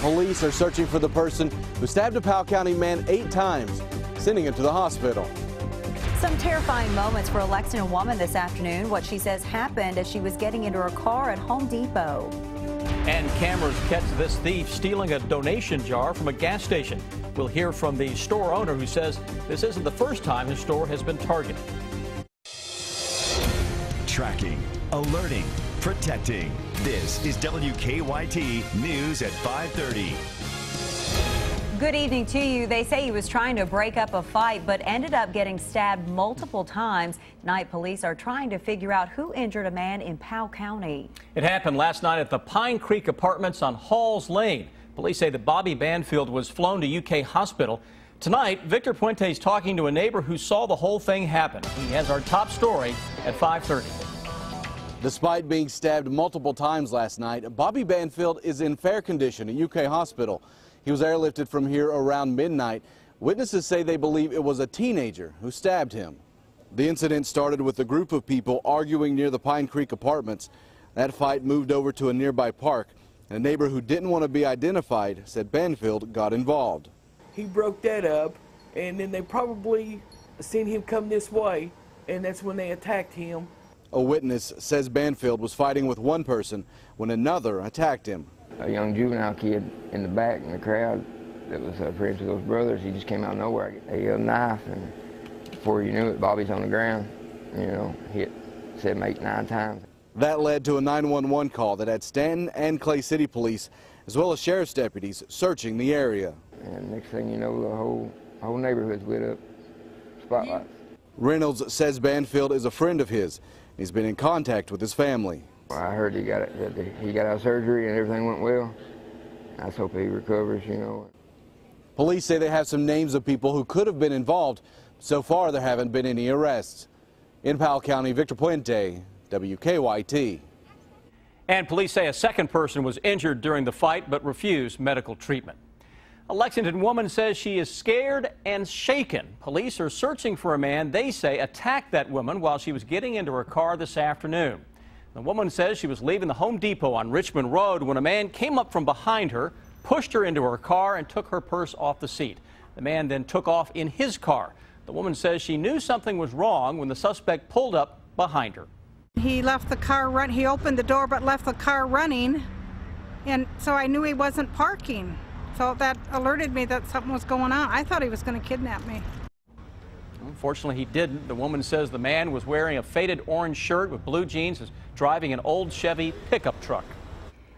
Police are searching for the person who stabbed a Powell County man 8 times, sending him to the hospital. Some terrifying moments for a Lexington woman this afternoon. What she says happened as she was getting into her car at Home Depot. And cameras catch this thief stealing a donation jar from a gas station. We'll hear from the store owner who says this isn't the first time his store has been targeted. Tracking, alerting, protecting. This is WKYT News at 5:30. Good evening to you. They say he was trying to break up a fight but ended up getting stabbed multiple times. Tonight, police are trying to figure out who injured a man in Powell County. It happened last night at the Pine Creek Apartments on Halls Lane. Police say that Bobby Banfield was flown to UK hospital. Tonight, Victor Puente is talking to a neighbor who saw the whole thing happen. He has our top story at 5:30. Despite being stabbed multiple times last night, Bobby Banfield is in fair condition at UK hospital. He was airlifted from here around midnight. Witnesses say they believe it was a teenager who stabbed him. The incident started with a group of people arguing near the Pine Creek Apartments. That fight moved over to a nearby park. A neighbor who didn't want to be identified said Banfield got involved. He broke that up, and then they probably seen him come this way, and that's when they attacked him. A witness says Banfield was fighting with one person when another attacked him. A young juvenile kid in the back in the crowd that was friends with those brothers, he just came out of nowhere. He had a knife, and before you knew it, Bobby's on the ground, hit 7, 8, 9 times. That led to a 911 call that had Stanton and Clay City Police, as well as sheriff's deputies, searching the area. And next thing you know, the whole neighborhood's lit up, spotlights. Reynolds says Banfield is a friend of his. He's been in contact with his family. I heard he got out of surgery and everything went well. I just hope he recovers, Police say they have some names of people who could have been involved. So far, there haven't been any arrests. In Powell County, Victor Puente, WKYT. And police say a second person was injured during the fight but refused medical treatment. A Lexington woman says she is scared and shaken. Police are searching for a man they say attacked that woman while she was getting into her car this afternoon. The woman says she was leaving the Home Depot on Richmond Road when a man came up from behind her, pushed her into her car, and took her purse off the seat. The man then took off in his car. The woman says she knew something was wrong when the suspect pulled up behind her. He left the car run. He opened the door but left the car running, and so I knew he wasn't parking. So that alerted me that something was going on. I thought he was going to kidnap me. Unfortunately, he didn't. The woman says the man was wearing a faded orange shirt with blue jeans, is driving an old Chevy pickup truck.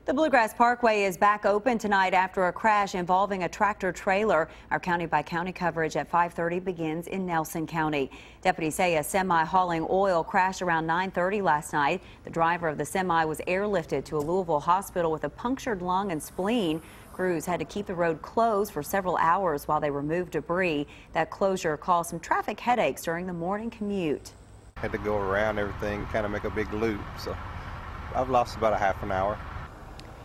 The Bluegrass Parkway is back open tonight after a crash involving a tractor trailer. Our county-by-county coverage at 5:30 begins in Nelson County. Deputies say a semi hauling oil crashed around 9:30 last night. The driver of the semi was airlifted to a Louisville hospital with a punctured lung and spleen. Crews had to keep the road closed for several hours while they removed debris. That closure caused some traffic headaches during the morning commute. Had to go around everything, kind of make a big loop, so I've lost about a half an hour.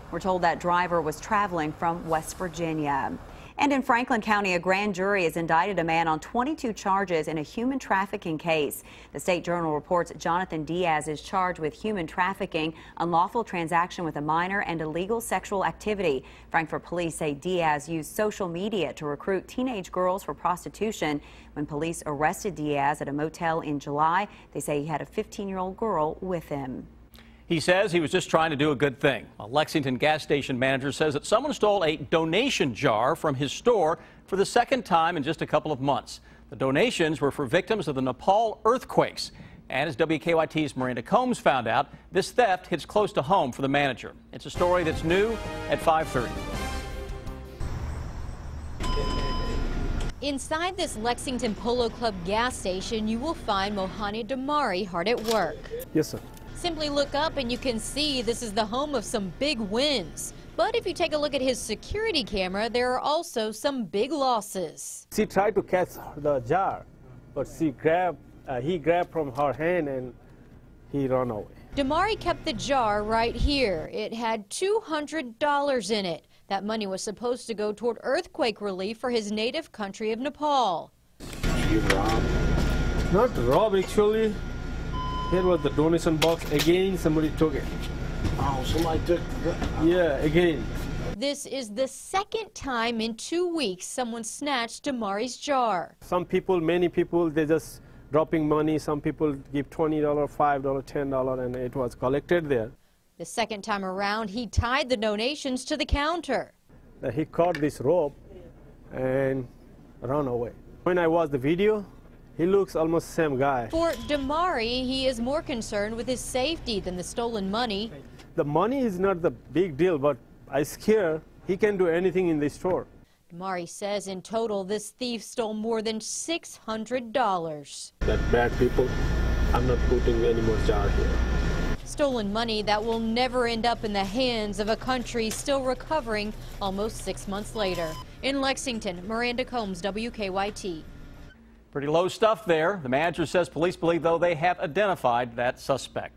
We're told that driver was traveling from West Virginia. And in Franklin County, a grand jury has indicted a man on 22 charges in a human trafficking case. The State Journal reports Jonathan Diaz is charged with human trafficking, unlawful transaction with a minor, and illegal sexual activity. Frankfort police say Diaz used social media to recruit teenage girls for prostitution. When police arrested Diaz at a motel in July, they say he had a 15-year-old girl with him. He says he was just trying to do a good thing. A Lexington gas station manager says that someone stole a donation jar from his store for the second time in just a couple of months. The donations were for victims of the Nepal earthquakes. And as WKYT's Miranda Combs found out, this theft hits close to home for the manager. It's a story that's new at 5:30. Inside this Lexington Polo Club gas station, you will find Mohani Damari hard at work. Yes, sir. Simply look up and you can see this is the home of some big wins. But if you take a look at his security camera, there are also some big losses. She tried to catch the jar, but he grabbed from her hand and he ran away. Damari kept the jar right here. It had $200 in it. That money was supposed to go toward earthquake relief for his native country of Nepal. You robbed? Not robbed, actually. Here was the donation box. Again, somebody took it. Oh, somebody took it? Yeah, again. This is the second time in 2 weeks someone snatched Damari's jar. Some people, many people, they just dropping money. Some people give $20, $5, $10, and it was collected there. The second time around, he tied the donations to the counter. He caught this rope and ran away. When I watched the video, he looks almost the same guy. For Damari, he is more concerned with his safety than the stolen money. The money is not the big deal, but I scare he can do anything in this store. Damari says in total, this thief stole more than $600. That bad people, I'm not putting any more jar here. Stolen money that will never end up in the hands of a country still recovering almost 6 months later. In Lexington, Miranda Combs, WKYT. Pretty low stuff there. The manager says police believe, though, they have identified that suspect.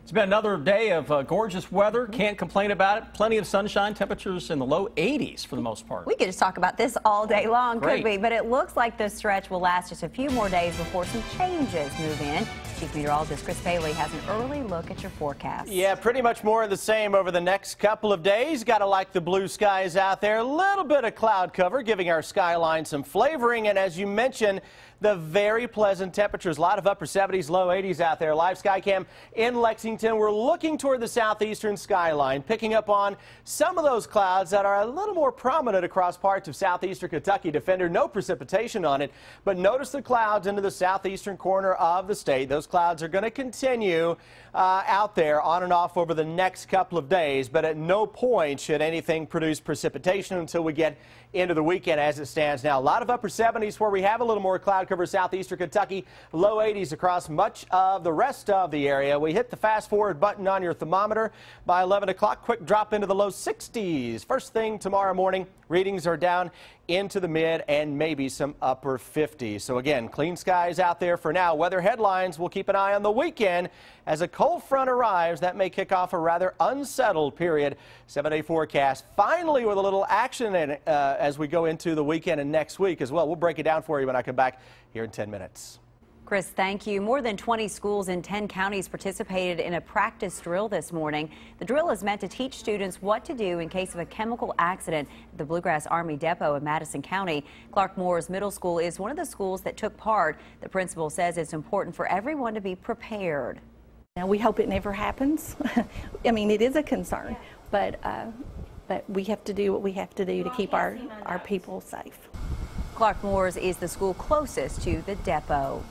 It's been another day of gorgeous weather. Can't complain about it. Plenty of sunshine. Temperatures in the low 80s for the most part. We could just talk about this all day long, Great. could we? But it looks like this stretch will last just a few more days before some changes move in. Chief Meteorologist Chris Bailey has an early look at your forecast. Yeah, pretty much more of the same over the next couple of days. Got to like the blue skies out there. A little bit of cloud cover, giving our skyline some flavoring. And as you mentioned, the very pleasant temperatures. A lot of upper 70s, low 80s out there. Live Skycam in Lexington. We're looking toward the southeastern skyline, picking up on some of those clouds that are a little more prominent across parts of southeastern Kentucky. Defender, no precipitation on it, but notice the clouds into the southeastern corner of the state. Those clouds are going to continue out there on and off over the next couple of days, but at no point should anything produce precipitation until we get into the weekend as it stands now. A lot of upper 70s where we have a little more cloud cover southeastern Kentucky, low 80s across much of the rest of the area. We hit the fast forward button on your thermometer by 11 o'clock. Quick drop into the low 60s. First thing tomorrow morning, readings are down into the mid and maybe some upper 50s. So again, clean skies out there for now. Weather headlines, we'll keep an eye on the weekend as a cold front arrives. That may kick off a rather unsettled period. 7-day forecast finally with a little action in it as we go into the weekend and next week as well. We'll break it down for you when I come back here in 10 minutes. Chris, thank you. More than 20 schools in 10 counties participated in a practice drill this morning. The drill is meant to teach students what to do in case of a chemical accident at the Bluegrass Army Depot in Madison County. Clark Moore's Middle School is one of the schools that took part. The principal says it's important for everyone to be prepared. Now, we hope it never happens. I mean, it is a concern, but we have to do what we have to do to keep our people safe. Clark Moore's is the school closest to the depot.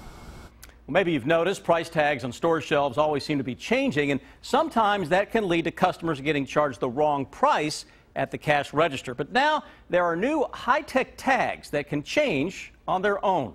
Well, maybe you've noticed price tags on store shelves always seem to be changing, and sometimes that can lead to customers getting charged the wrong price at the cash register. But now there are new high-tech tags that can change on their own.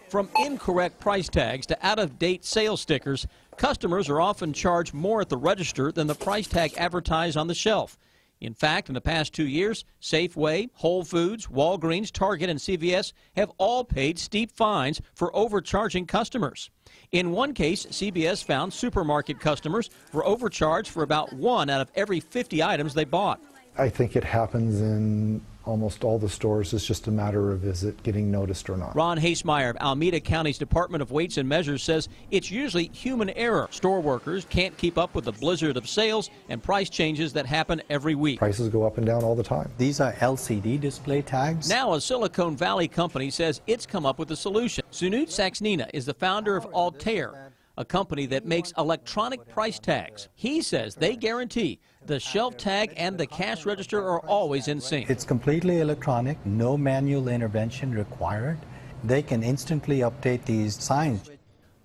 From incorrect price tags to out-of-date sales stickers, customers are often charged more at the register than the price tag advertised on the shelf. In fact, in the past 2 years, Safeway, Whole Foods, Walgreens, Target, and CVS have all paid steep fines for overcharging customers. In one case, CVS found supermarket customers were overcharged for about 1 out of every 50 items they bought. I think it happens in almost all the stores. It's just a matter of is it getting noticed or not. Ron Hasemeyer of Alameda County's Department of Weights and Measures says it's usually human error. Store workers can't keep up with the blizzard of sales and price changes that happen every week. Prices go up and down all the time. These are LCD display tags. Now a Silicon Valley company says it's come up with a solution. Sunut Saxnina is the founder of Altair, a company that makes electronic price tags. He says they guarantee the shelf tag and the cash register are always in sync. It's completely electronic, no manual intervention required. They can instantly update these signs.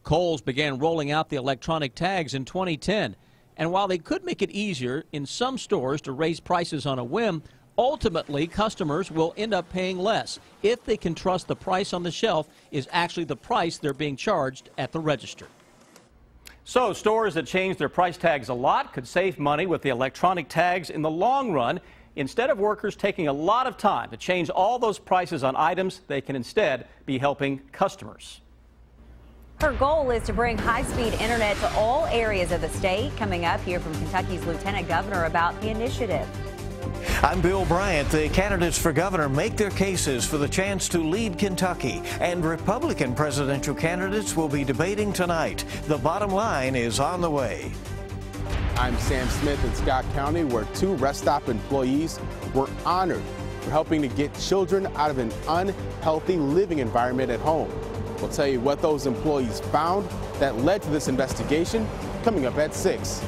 Kohl's began rolling out the electronic tags in 2010, and while they could make it easier in some stores to raise prices on a whim, ultimately customers will end up paying less if they can trust the price on the shelf is actually the price they're being charged at the register. So stores that change their price tags a lot could save money with the electronic tags in the long run. Instead of workers taking a lot of time to change all those prices on items, they can instead be helping customers. Her goal is to bring high-speed internet to all areas of the state. Coming up, hear from Kentucky's Lieutenant Governor about the initiative. I'm Bill Bryant. The candidates for governor make their cases for the chance to lead Kentucky, and Republican presidential candidates will be debating tonight. The bottom line is on the way. I'm Sam Smith in Scott County, where 2 rest stop employees were honored for helping to get children out of an unhealthy living environment at home. We'll tell you what those employees found that led to this investigation coming up at 6.